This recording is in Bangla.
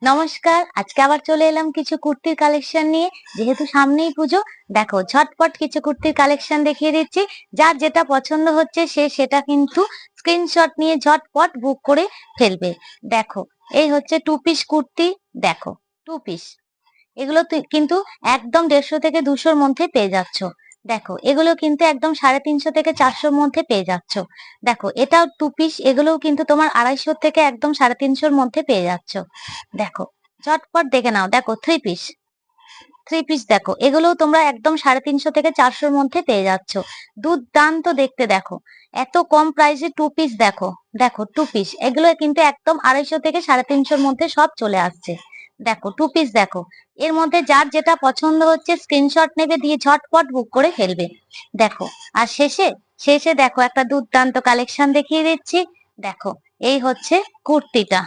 নমস্কার, আজকে আবার চলে এলাম কিছু কুর্তির কালেকশন নিয়ে। যেহেতু সামনেই পুজো, দেখো ঝটপট কিছু কুর্তির কালেকশন দেখিয়ে দিচ্ছি। যার যেটা পছন্দ হচ্ছে সে সেটা কিন্তু স্ক্রিনশট নিয়ে ঝটপট বুক করে ফেলবে। দেখো, এই হচ্ছে টু পিস কুর্তি। দেখো, টু পিস এগুলো কিন্তু একদম 150 থেকে 200-র মধ্যে পেয়ে যাচ্ছ। দেখো, এগুলো কিন্তু একদম 350 থেকে 400-র মধ্যে পেয়ে যাচ্ছ। দেখো, এটাও টু পিস, এগুলোও কিন্তু তোমার 250 থেকে একদম 350-র মধ্যে পেয়ে যাচ্ছ। দেখো, ঝটপট দেখে নাও। দেখো, থ্রি পিস দেখো, এগুলোও তোমরা একদম 350 থেকে 400-র মধ্যে পেয়ে যাচ্ছ। দুর্দান্ত দেখতে। দেখো, এত কম প্রাইসে টু পিস। দেখো দেখো, টু পিস এগুলো কিন্তু একদম 250 থেকে 350-র মধ্যে সব চলে আসছে। দেখো, টু পিস দেখো, এর মধ্যে যার যেটা পছন্দ হচ্ছে স্ক্রিনশট নেবে, দিয়ে ঝটপট বুক করে ফেলবে। দেখো, আর শেষে শেষে দেখো একটা দুর্দান্ত কালেকশন দেখিয়ে দিচ্ছি। দেখো, এই হচ্ছে কুর্তিটা।